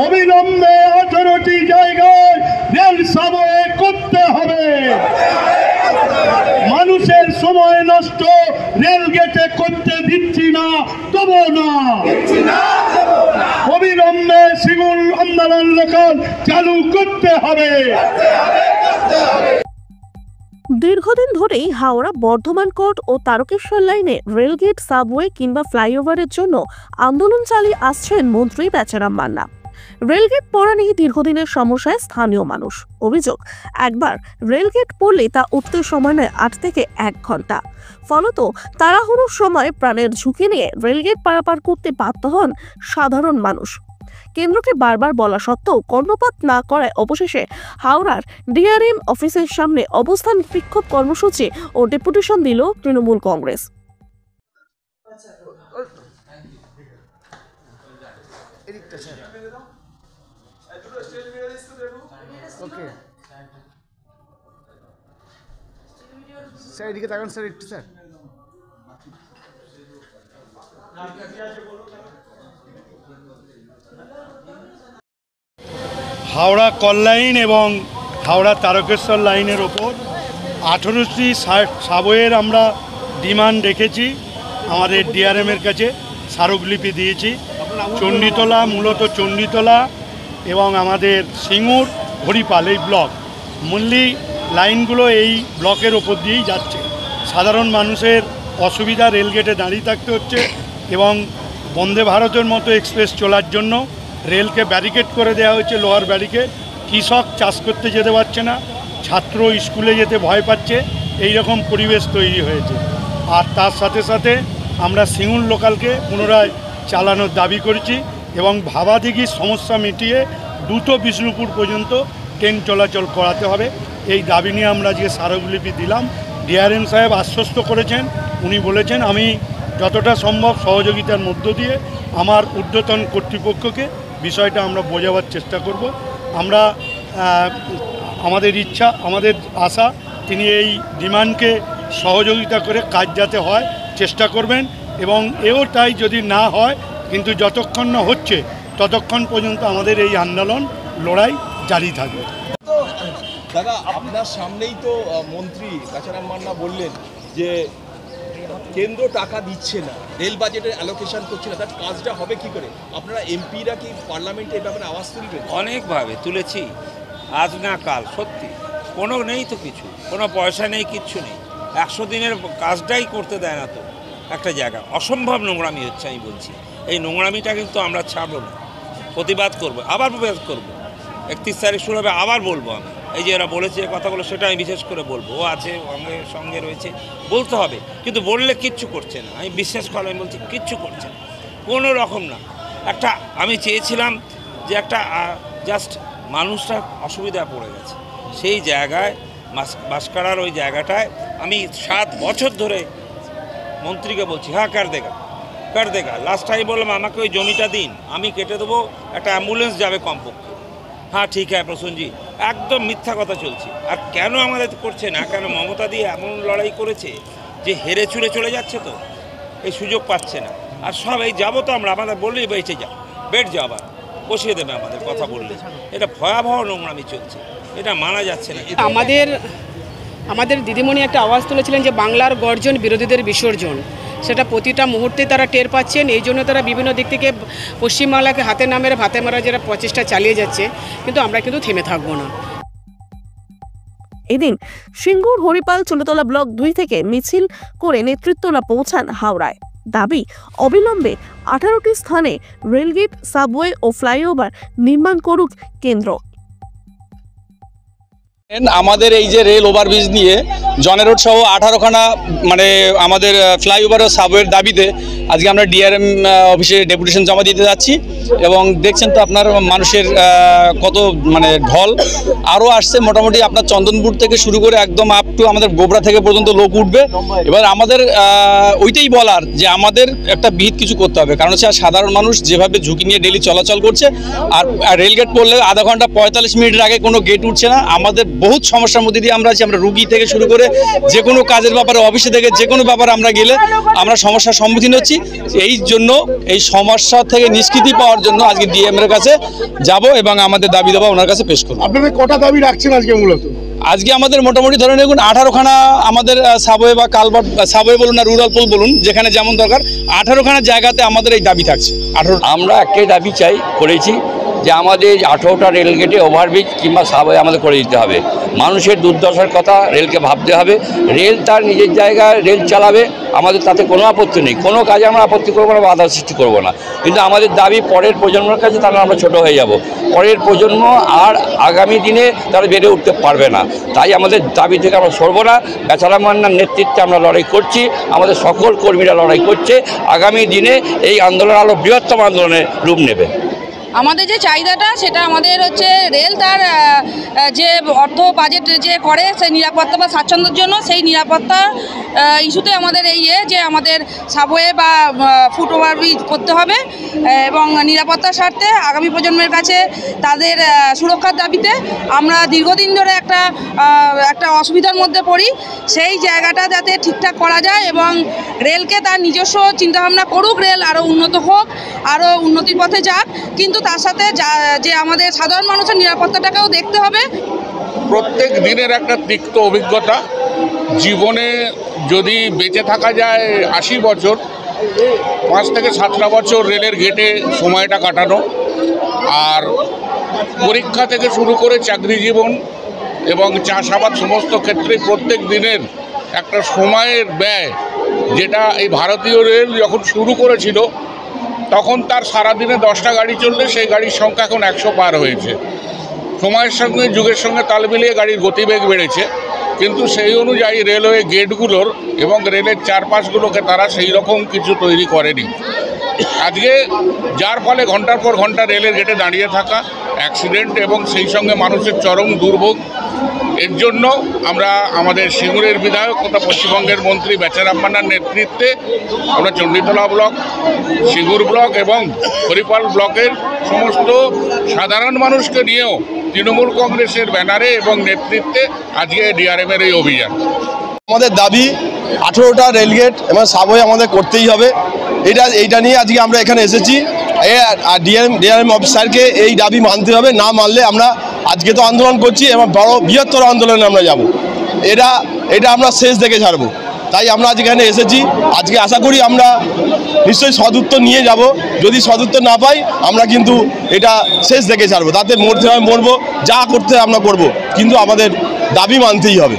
অবিলম্বে 18টি জায়গায় rail subway করতে হবে। মানুষের সময় নষ্ট রেল গেটে করতে দিচ্ছি না, দেবো না। অবিলম্বে সিঙ্গুর আন্দোলন লোকাল চালু করতে হবে। দীর্ঘদিন ধরেই হাওড়া বর্ধমান কোর্ট ও তারকেশ্বর লাইনে রেলগেট, সাবওয়ে কিংবা ফ্লাইওভারের জন্য আন্দোলন চালিয়ে আসছেন মন্ত্রী বেচারাম মান্না। রেলগেট পড়া নিয়ে দীর্ঘদিনের সমস্যায় স্থানীয় মানুষ। অভিযোগ, একবার রেলগেট পড়লে তা উঠতে সময় নেয় 8 থেকে 1 ঘন্টা। ফলত তাড়াহুড়োর সময় প্রাণের ঝুঁকি নিয়ে রেলগেট পারাপার করতে বাধ্য হন সাধারণ মানুষ। কেন্দ্রকে বারবার বলা সত্ত্বেও কর্ণপাত না করায় অবশেষে হাওড়ার ডিআরএম অফিসের সামনে অবস্থান বিক্ষোভ কর্মসূচি ও ডেপুটেশন দিল তৃণমূল কংগ্রেস। স্যার এদিকে তাকান স্যার, একটু স্যার। হাওড়া কল লাইন এবং হাওড়া তারকেশ্বর লাইনের ওপর 18টি সাবওয়ের আমরা ডিমান্ড রেখেছি। আমাদের ডিআরএমের কাছে স্মারকলিপি দিয়েছি। চণ্ডীতলা, মূলত চণ্ডীতলা এবং আমাদের সিঙ্গুর, হরিপাল এই ব্লক মূল্যি লাইনগুলো এই ব্লকের ওপর দিয়েই যাচ্ছে। সাধারণ মানুষের অসুবিধা, রেলগেটে দাঁড়িয়ে থাকতে হচ্ছে এবং বন্দে ভারতের মতো এক্সপ্রেস চলার জন্য রেলকে ব্যারিকেড করে দেওয়া হয়েছে, লোহার ব্যারিকেড। কৃষক চাষ করতে যেতে পারছে না, ছাত্র স্কুলে যেতে ভয় পাচ্ছে, এই রকম পরিবেশ তৈরি হয়েছে। আর তার সাথে সাথে আমরা সিঙ্গুর লোকালকে পুনরায় চালানোর দাবি করেছি এবং ভাবাদিঘির সমস্যা মিটিয়ে দ্রুত বিষ্ণুপুর পর্যন্ত ট্রেন চলাচল করাতে হবে। এই দাবি নিয়ে আমরা যে স্মারকলিপি দিলাম, ডিআরএম সাহেব আশ্বস্ত করেছেন। উনি বলেছেন আমি যতটা সম্ভব সহযোগিতার মধ্য দিয়ে আমার ঊর্ধ্বতন কর্তৃপক্ষকে বিষয়টা আমরা বোঝাবার চেষ্টা করব। আমরা আমাদের ইচ্ছা, আমাদের আশা তিনি এই ডিমান্ডকে সহযোগিতা করে কাজ যাতে হয় চেষ্টা করবেন এবং এও তাই যদি না হয়, কিন্তু যতক্ষণ না হচ্ছে ততক্ষণ পর্যন্ত আমাদের এই আন্দোলন লড়াই জারি থাকবে। দাদা, আপনার সামনেই তো মন্ত্রী বেচারাম মান্না বললেন যে কেন্দ্র টাকা দিচ্ছে না, রেল বাজেটের অ্যালোকেশন করছে না, তার কাজটা হবে কি করে? আপনারা এমপিরা কি পার্লামেন্টে এই ব্যাপারে আওয়াজ তুলবেন? অনেকভাবে তুলেছি, আজ না কাল। সত্যি কোনো নেই তো, কিছু কোনো পয়সা নেই, কিচ্ছু নেই। 100 দিনের কাজটাই করতে দেয় না তো একটা জায়গা। অসম্ভব নোংরামি হচ্ছে, আমি বলছি। এই নোংরামিটা কিন্তু আমরা ছাড়বো না, প্রতিবাদ করবো, আবার প্রতিবাদ করবো। 31 তারিখ শুরু হবে, আবার বলবো আমি। এই যে এরা বলেছে কথাগুলো, সেটা আমি বিশেষ করে বলবো। ও আছে, আমাদের সঙ্গে রয়েছে, বলতে হবে। কিন্তু বললে কিচ্ছু করছে না, আমি বিশ্বাস করে আমি বলছি কিচ্ছু করছে না, কোনো রকম না। একটা আমি চেয়েছিলাম যে একটা জাস্ট মানুষটা অসুবিধা পড়ে গেছে, সেই জায়গায় বাসকারার ওই জায়গাটায় আমি 7 বছর ধরে মন্ত্রীকে বলছি, হ্যাঁ কার দেগা। লাস্ট টাইম বললাম আমাকে ওই জমিটা দিন, আমি কেটে দেবো, একটা অ্যাম্বুলেন্স যাবে কমপক্ষে। হ্যাঁ ঠিক আছে প্রসূনজি, একদম মিথ্যা কথা চলছে। আর কেন আমাদের করছে না? কেন মমতা দিয়ে এমন লড়াই করেছে যে হেরে চুরে চলে যাচ্ছে, তো এই সুযোগ পাচ্ছে না। আর সব এই যাবো তো আমরা, আমাদের বললেই বেঁচে যা, বেড যা, আবার বসিয়ে দেবে আমাদের কথা বললে। এটা ভয়াবহ নোংরামি চলছে, এটা মানা যাচ্ছে না। আমাদের দিদিমণি একটা আওয়াজ তুলেছিলেন যে বাংলার গর্জন, বিরোধীদের বিসর্জন। সেটা প্রতিটা মুহূর্তে তারা টের পাচ্ছেন। এই জন্য তারা বিভিন্ন দিক থেকে পশ্চিমবাংলাকে হাতে না মেরে ভাতে মারা যারা প্রচেষ্টা চালিয়ে যাচ্ছে, কিন্তু আমরা কিন্তু থেমে থাকবো না। এদিন সিঙ্গুর, হরিপাল, চণ্ডীতলা ব্লক 2 থেকে মিছিল করে নেতৃত্বরা পৌঁছান হাওড়ায়। দাবি, অবিলম্বে 18টি স্থানে রেলগেট, সাবওয়ে ও ফ্লাইওভার নির্মাণ করুক কেন্দ্র। আমাদের এই যে রেল ওভারব্রিজ নিয়ে জনেরোড সহ 18খানা মানে আমাদের ফ্লাইওভার ও সাবওয়ের দাবিতে আজকে আমরা ডিআরএম অফিসে ডেপুটেশন জমা দিতে যাচ্ছি। এবং দেখছেন তো আপনার মানুষের কত মানে ঢল আরও আসছে। মোটামুটি আপনার চন্দনপুর থেকে শুরু করে একদম আপ টু আমাদের গোবরা থেকে পর্যন্ত লোক উঠবে। এবার আমাদের ওইটাই বলার যে আমাদের একটা বিহিত কিছু করতে হবে, কারণ হচ্ছে সাধারণ মানুষ যেভাবে ঝুঁকি নিয়ে ডেলি চলাচল করছে, আর রেলগেট পড়লে আধা ঘন্টা 45 মিনিটের আগে কোনো গেট উঠছে না। আমাদের বহুত সমস্যার মধ্যে দিয়ে আমরা আছি। আমরা রুগী থেকে শুরু করে যে কোনো কাজের ব্যাপারে, অফিসে থেকে যে কোনো ব্যাপারে আমরা গেলে আমরা সমস্যার সম্মুখীন হচ্ছি। এই জন্য এই সমস্যা থেকে নিষ্কৃতি পাওয়ার জন্য আজকে ডিএম এর কাছে যাব এবং আমাদের দাবি দেওয়া ওনার কাছে পেশ করব। আপনাদের কটা দাবি রাখছেন আজকে মূলত? আজকে আমাদের মোটামুটি ধরে দেখুন 18খানা আমাদের সাবওয়ে বা কালভার্ট, সাবওয়ে বলুন না রুরাল পোল বলুন, যেখানে যেমন দরকার 18খানা জায়গাতে আমাদের এই দাবি থাকছে। আমরা একটাই দাবি করেছি যে আমাদের 18টা রেলগেটে ওভারব্রিজ কিংবা সাবওয়ে আমাদের করে দিতে হবে। মানুষের দুর্দশার কথা রেলকে ভাবতে হবে। রেল তার নিজের জায়গায় রেল চালাবে, আমাদের তাতে কোনো আপত্তি নেই, কোনো কাজে আমরা আপত্তি করবো না, বাধা সৃষ্টি করবো না। কিন্তু আমাদের দাবি পরের প্রজন্মের কাছে তাহলে আমরা ছোট হয়ে যাব, পরের প্রজন্ম আর আগামী দিনে তারা বেড়ে উঠতে পারবে না। তাই আমাদের দাবি থেকে আমরা সরবো না। বেচারাম মান্নার নেতৃত্বে আমরা লড়াই করছি, আমাদের সকল কর্মীরা লড়াই করছে। আগামী দিনে এই আন্দোলন আরও বৃহত্তম আন্দোলনের রূপ নেবে। আমাদের যে চাহিদাটা সেটা আমাদের হচ্ছে রেল তার যে অর্থ বাজেট যে করে সেই নিরাপত্তা বা স্বাচ্ছন্দ্যের জন্য সেই নিরাপত্তা ইস্যুতে আমাদের এই যে আমাদের সাবওয়ে বা ফুট ওভারব্রিজ করতে হবে এবং নিরাপত্তার স্বার্থে আগামী প্রজন্মের কাছে তাদের সুরক্ষার দাবিতে আমরা দীর্ঘদিন ধরে একটা অসুবিধার মধ্যে পড়ি। সেই জায়গাটা যাতে ঠিকঠাক করা যায় এবং রেলকে তার নিজস্ব চিন্তাভাবনা করুক, রেল আরও উন্নত হোক, আরও উন্নতির পথে যাক, কিন্তু তার সাথে যে আমাদের সাধারণ মানুষের নিরাপত্তাটাকেও দেখতে হবে। প্রত্যেক দিনের একটা তিক্ত অভিজ্ঞতা। জীবনে যদি বেঁচে থাকা যায় 80 বছর, 5 থেকে 7টা বছর রেলের গেটে সময়টা কাটানো, আর পরীক্ষা থেকে শুরু করে চাকরি জীবন এবং চাষাবাদ সমস্ত ক্ষেত্রে প্রত্যেক দিনের একটা সময়ের ব্যয়, যেটা এই ভারতীয় রেল যখন শুরু করেছিল তখন তার সারাদিনে 10টা গাড়ি চললে সেই গাড়ির সংখ্যা এখন 100 পার হয়েছে। সময়ের সঙ্গে যুগের সঙ্গে তাল মিলিয়ে গাড়ির গতিবেগ বেড়েছে, কিন্তু সেই অনুযায়ী রেলওয়ে গেটগুলোর এবং রেলের চারপাশগুলোকে তারা সেই রকম কিছু তৈরি করেনি। আজকে যার ফলে ঘন্টার পর ঘন্টা রেলের গেটে দাঁড়িয়ে থাকা, অ্যাক্সিডেন্ট এবং সেই সঙ্গে মানুষের চরম দুর্ভোগ। এর জন্য আমরা আমাদের সিঙ্গুরের বিধায়ক তথা পশ্চিমবঙ্গের মন্ত্রী বেচারাম মান্নার নেতৃত্বে আমরা চণ্ডীতলা ব্লক, সিঙ্গুর ব্লক এবং হরিপাল ব্লকের সমস্ত সাধারণ মানুষকে নিয়েও তৃণমূল কংগ্রেসের ব্যানারে এবং নেতৃত্বে আজকে ডিআরএমের এই অভিযান। আমাদের দাবি 18টা রেলগেট এবং সাবওয়ে আমাদের করতেই হবে। এইটা নিয়ে আজকে আমরা এখানে এসেছি। ডিআরএম অফিসারকে এই দাবি মানতে হবে, না মানলে আমরা আজকে তো আন্দোলন করছি এবং বড় বৃহত্তর আন্দোলনে আমরা যাব। এটা আমরা শেষ দেখে ছাড়বো। তাই আমরা আজ এখানে এসেছি। আজকে আশা করি আমরা নিশ্চয়ই সদুত্তর নিয়ে যাব। যদি সদুত্তর না পাই আমরা কিন্তু এটা শেষ দেখে ছাড়বো। তাতে মরতে হয় মরবো, যা করতে হয় আমরা করব, কিন্তু আমাদের দাবি মানতেই হবে।